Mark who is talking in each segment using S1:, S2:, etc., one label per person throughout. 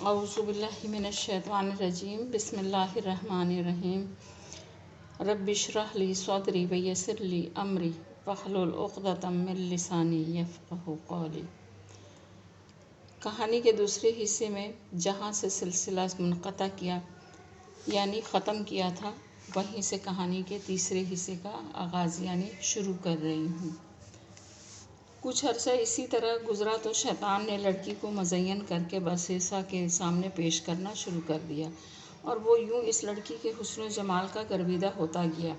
S1: اعوذ باللہ من الشیطان الرجیم بسم اللہ الرحمن الرحیم رب اشرح لی صدری ویسر لی امری واحلل عقدۃ من لسانی یفقہوا قولی۔ کہانی کے دوسرے حصے میں جہاں سے سلسلہ منقطع کیا یعنی ختم کیا تھا، وہیں سے کہانی کے تیسرے حصے کا آغاز یعنی شروع کر رہی ہوں۔ کچھ عرصہ اسی طرح گزرا تو شیطان نے لڑکی کو مزین کر کے برسیسا کے سامنے پیش کرنا شروع کر دیا، اور وہ یوں اس لڑکی کے حسن و جمال کا گرویدہ ہوتا گیا۔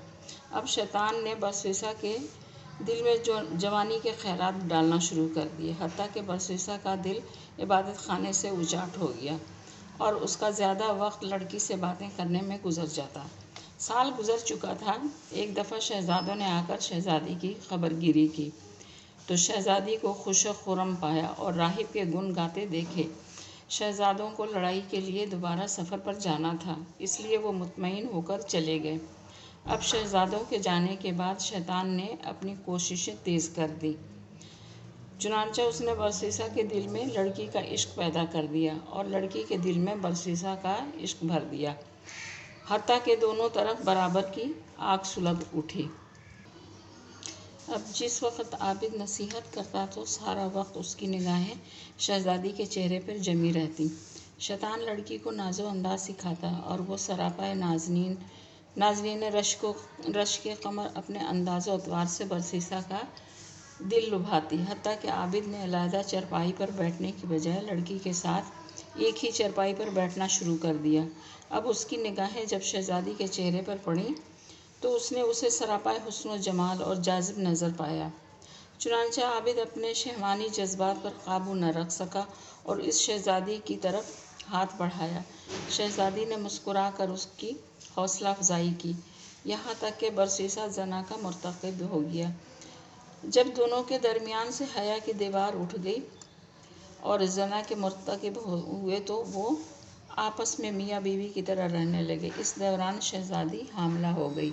S1: اب شیطان نے برسیسا کے دل میں جوانی کے خیالات ڈالنا شروع کر دیے، حتیٰ کہ برسیسا کا دل عبادت خانے سے اچاٹ ہو گیا اور اس کا زیادہ وقت لڑکی سے باتیں کرنے میں گزر جاتا۔ سال گزر چکا تھا۔ ایک دفعہ شہزادوں نے آ کر شہزادی کی خبر گیری کی تو شہزادی کو خوش و خرم پایا اور راہب کے گن گاتے دیکھے۔ شہزادوں کو لڑائی کے لیے دوبارہ سفر پر جانا تھا، اس لیے وہ مطمئن ہو کر چلے گئے۔ اب شہزادوں کے جانے کے بعد شیطان نے اپنی کوششیں تیز کر دیں، چنانچہ اس نے برسیسا کے دل میں لڑکی کا عشق پیدا کر دیا اور لڑکی کے دل میں برسیسا کا عشق بھر دیا، حتیٰ کہ دونوں طرف برابر کی آگ سلگ اٹھی۔ اب جس وقت عابد نصیحت کرتا تو سارا وقت اس کی نگاہیں شہزادی کے چہرے پر جمی رہتی۔ شیطان لڑکی کو ناز و انداز سکھاتا اور وہ سراپائے نازنین رشک قمر اپنے انداز و اطوار سے برسیسا کا دل لبھاتی، حتیٰ کہ عابد نے علیحدہ چرپائی پر بیٹھنے کی بجائے لڑکی کے ساتھ ایک ہی چرپائی پر بیٹھنا شروع کر دیا۔ اب اس کی نگاہیں جب شہزادی کے چہرے پر پڑیں تو اس نے اسے سراپائے حسن و جمال اور جاذب نظر پایا۔ چنانچہ عابد اپنے شہوانی جذبات پر قابو نہ رکھ سکا اور اس شہزادی کی طرف ہاتھ بڑھایا۔ شہزادی نے مسکرا کر اس کی حوصلہ افزائی کی، یہاں تک کہ برسیسا زنا کا مرتکب ہو گیا۔ جب دونوں کے درمیان سے حیا کی دیوار اٹھ گئی اور زنا کے مرتکب ہوئے تو وہ آپس میں میاں بیوی کی طرح رہنے لگے۔ اس دوران شہزادی حاملہ ہو گئی۔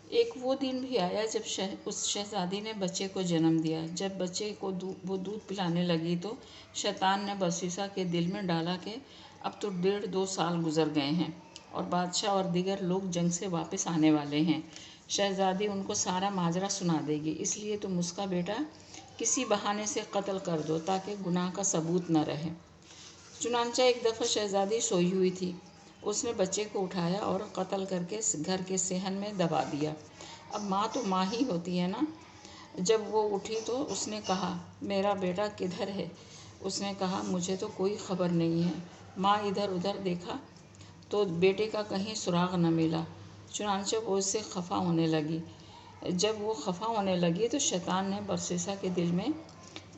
S1: ایک وہ دن بھی آیا جب اس شہزادی نے بچے کو جنم دیا۔ جب بچے کو وہ دودھ پلانے لگی تو شیطان نے برسیسا کے دل میں ڈالا کہ اب تو 1.5-2 سال گزر گئے ہیں اور بادشاہ اور دیگر لوگ جنگ سے واپس آنے والے ہیں۔ شہزادی ان کو سارا ماجرا سنا دے گی، اس لیے تم اس کا بیٹا کسی بہانے سے قتل کر دو تاکہ گناہ کا ثبوت نہ رہے۔ چنانچہ ایک دفعہ شہزادی سوئی ہوئی تھی، اس نے بچے کو اٹھایا اور قتل کر کے گھر کے صحن میں دبا دیا۔ اب ماں تو ماں ہی ہوتی ہے نا۔ جب وہ اٹھی تو اس نے کہا، میرا بیٹا کدھر ہے؟ اس نے کہا، مجھے تو کوئی خبر نہیں ہے۔ ماں ادھر ادھر دیکھا تو بیٹے کا کہیں سراغ نہ ملا، چنانچہ وہ اس سے خفا ہونے لگی۔ جب وہ خفا ہونے لگی تو شیطان نے برسیسا کے دل میں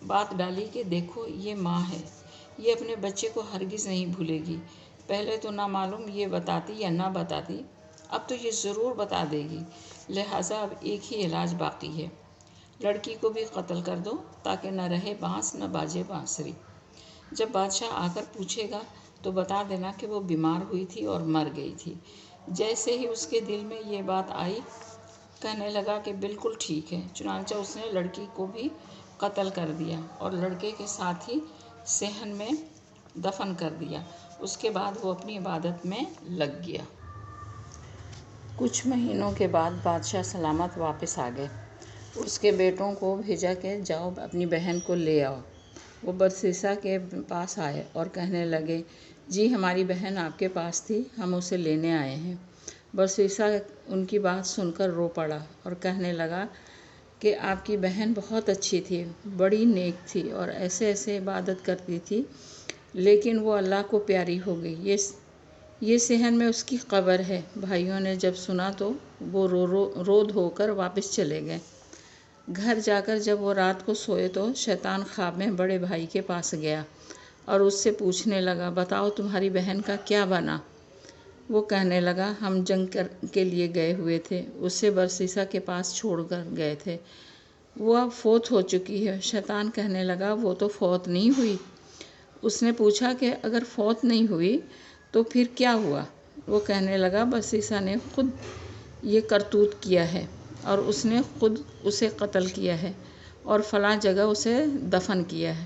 S1: بات ڈالی کہ دیکھو، یہ ماں ہے، یہ اپنے بچے کو ہرگز نہیں بھولے گی۔ پہلے تو نہ معلوم یہ بتاتی یا نہ بتاتی، اب تو یہ ضرور بتا دے گی، لہٰذا اب ایک ہی علاج باقی ہے، لڑکی کو بھی قتل کر دو تاکہ نہ رہے بانس نہ باجے بانسری۔ جب بادشاہ آ کر پوچھے گا تو بتا دینا کہ وہ بیمار ہوئی تھی اور مر گئی تھی۔ جیسے ہی اس کے دل میں یہ بات آئی، کہنے لگا کہ بالکل ٹھیک ہے۔ چنانچہ اس نے لڑکی کو بھی قتل کر دیا اور لڑکے کے ساتھ ہی صحن میں دفن کر دیا۔ اس کے بعد وہ اپنی عبادت میں لگ گیا۔ کچھ مہینوں کے بعد بادشاہ سلامت واپس آ گئے۔ اس کے بیٹوں کو بھیجا کہ جاؤ اپنی بہن کو لے آؤ۔ وہ برسیسا کے پاس آئے اور کہنے لگے، جی ہماری بہن آپ کے پاس تھی، ہم اسے لینے آئے ہیں۔ برسیسا ان کی بات سن کر رو پڑا اور کہنے لگا کہ آپ کی بہن بہت اچھی تھی، بڑی نیک تھی اور ایسے عبادت کرتی تھی، لیکن وہ اللہ کو پیاری ہو گئی۔ یہ صحن میں اس کی قبر ہے۔ بھائیوں نے جب سنا تو وہ رو دھو کر واپس چلے گئے۔ گھر جا کر جب وہ رات کو سوئے تو شیطان خواب میں بڑے بھائی کے پاس گیا اور اس سے پوچھنے لگا، بتاؤ تمہاری بہن کا کیا بنا؟ وہ کہنے لگا، ہم جنگ کے لیے گئے ہوئے تھے، اسے برسیسا کے پاس چھوڑ کر گئے تھے، وہ اب فوت ہو چکی ہے۔ شیطان کہنے لگا، وہ تو فوت نہیں ہوئی۔ اس نے پوچھا کہ اگر فوت نہیں ہوئی تو پھر کیا ہوا؟ وہ کہنے لگا، برسیسا نے خود یہ کرتوت کیا ہے اور اس نے خود اسے قتل کیا ہے اور فلاں جگہ اسے دفن کیا ہے۔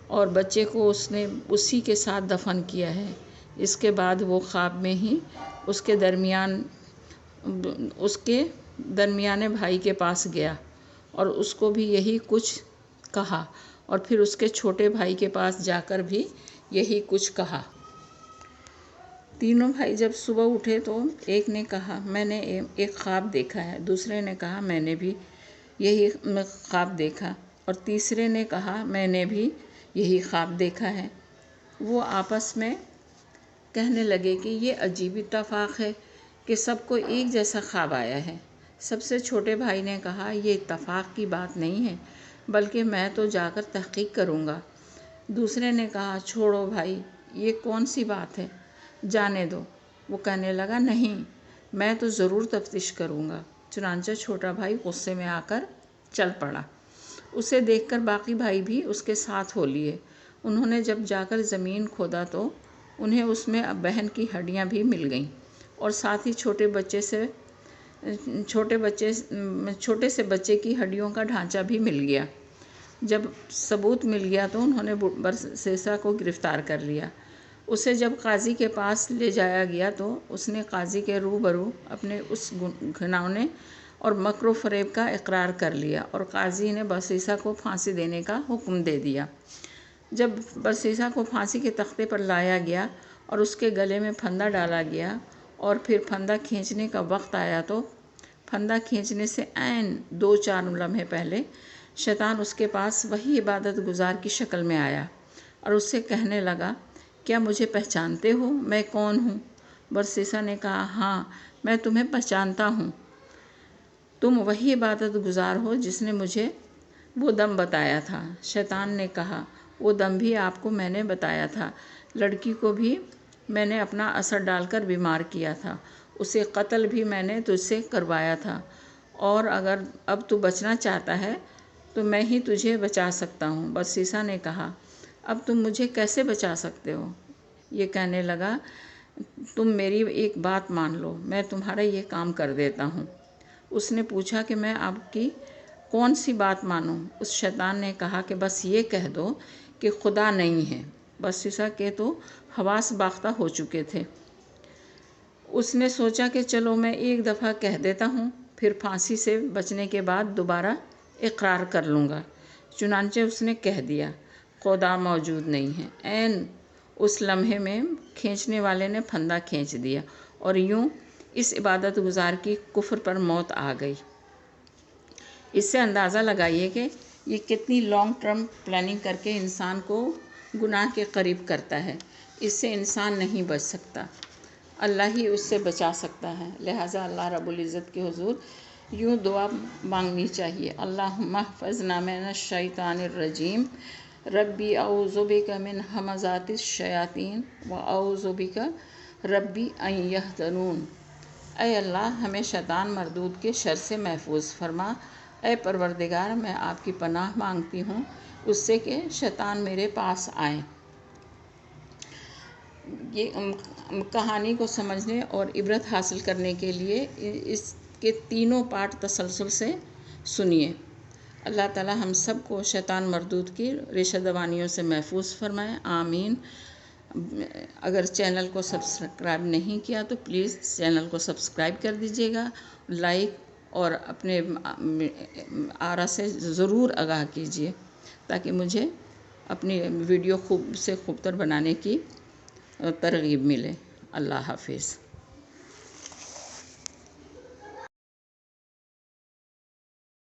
S1: اور بچے کو اس نے اسی کے ساتھ دفن کیا ہے۔ اس کے بعد وہ خواب میں ہی اس کے درمیانے بھائی کے پاس گیا اور اس کو بھی یہی کچھ کہا، اور پھر اس کے چھوٹے بھائی کے پاس جا کر بھی یہی کچھ کہا۔ تینوں بھائی جب صبح اٹھے تو ایک نے کہا میں نے ایک خواب دیکھا ہے، دوسرے نے کہا میں نے بھی یہی خواب دیکھا، اور تیسرے نے کہا میں نے بھی یہی خواب دیکھا ہے۔ وہ آپس میں کہنے لگے کہ یہ عجیب اتفاق ہے کہ سب کو ایک جیسا خواب آیا ہے۔ سب سے چھوٹے بھائی نے کہا یہ اتفاق کی بات نہیں ہے، بلکہ میں تو جا کر تحقیق کروں گا۔ دوسرے نے کہا چھوڑو بھائی، یہ کون سی بات ہے، جانے دو۔ وہ کہنے لگا نہیں، میں تو ضرور تفتیش کروں گا۔ چنانچہ چھوٹا بھائی غصے میں آ کر چل پڑا۔ اسے دیکھ کر باقی بھائی بھی اس کے ساتھ ہو لیے۔ انہوں نے جب جا کر زمین کھودا تو انہیں اس میں بہن کی ہڈیاں بھی مل گئیں، اور ساتھ ہی چھوٹے سے بچے کی ہڈیوں کا ڈھانچہ بھی مل گیا۔ جب ثبوت مل گیا تو انہوں نے برسیسا کو گرفتار کر لیا۔ اسے جب قاضی کے پاس لے جایا گیا تو اس نے قاضی کے روبرو اپنے اس گھناؤنے اور مکر و فریب کا اقرار کر لیا، اور قاضی نے برسیسا کو پھانسی دینے کا حکم دے دیا۔ جب برسیسا کو پھانسی کے تختے پر لایا گیا اور اس کے گلے میں پھندا ڈالا گیا اور پھر پھندا کھینچنے کا وقت آیا تو پھندا کھینچنے سے عین 2-4 لمحے پہلے شیطان اس کے پاس وہی عبادت گزار کی شکل میں آیا اور اس سے کہنے لگا کیا مجھے پہچانتے ہو، میں کون ہوں؟ برسیسا نے کہا ہاں، میں تمہیں پہچانتا ہوں، تم وہی عبادت گزار ہو جس نے مجھے وہ دم بتایا تھا۔ شیطان نے کہا وہ دم بھی آپ کو میں نے بتایا تھا، لڑکی کو بھی میں نے اپنا اثر ڈال کر بیمار کیا تھا، اسے قتل بھی میں نے تجھ سے کروایا تھا، اور اگر اب تو بچنا چاہتا ہے تو میں ہی تجھے بچا سکتا ہوں۔ برسیسا نے کہا اب تم مجھے کیسے بچا سکتے ہو؟ یہ کہنے لگا تم میری ایک بات مان لو، میں تمہارا یہ کام کر دیتا ہوں۔ اس نے پوچھا کہ میں آپ کی کون سی بات مانوں؟ اس شیطان نے کہا کہ بس یہ کہہ دو کہ خدا نہیں ہے۔ برسیسا کے تو حواس باختہ ہو چکے تھے۔ اس نے سوچا کہ چلو میں ایک دفعہ کہہ دیتا ہوں، پھر پھانسی سے بچنے کے بعد دوبارہ اقرار کر لوں گا۔ چنانچہ اس نے کہہ دیا خدا موجود نہیں ہے۔ عین اس لمحے میں کھینچنے والے نے پھندا کھینچ دیا اور یوں اس عبادت گزار کی کفر پر موت آ گئی۔ اس سے اندازہ لگائیے کہ یہ کتنی لانگ ٹرم پلاننگ کر کے انسان کو گناہ کے قریب کرتا ہے۔ اس سے انسان نہیں بچ سکتا، اللہ ہی اس سے بچا سکتا ہے۔ لہٰذا اللہ رب العزت کے حضور یوں دعا مانگنی چاہیے اللہم احفظنا من الشیطان الرجیم ربی اعوذ بک من ہمزات الشیاطین واعوذ بک ربی ان یحضرون۔ اے اللہ ہمیں شیطان مردود کے شر سے محفوظ فرما۔ اے پروردگار میں آپ کی پناہ مانگتی ہوں اس سے کہ شیطان میرے پاس آئیں۔ یہ کہانی کو سمجھنے اور عبرت حاصل کرنے کے لیے اس کے تینوں پارٹ تسلسل سے سنیے۔ اللہ تعالی ہم سب کو شیطان مردود کی ریشہ دوانیوں سے محفوظ فرمائے، آمین۔ اگر چینل کو سبسکرائب نہیں کیا تو پلیز چینل کو سبسکرائب کر دیجیے گا، لائک اور اپنے آرا سے ضرور آگاہ کیجیے تاکہ مجھے اپنی ویڈیو خوب سے خوب تر بنانے کی ترغیب ملے۔ اللہ حافظ۔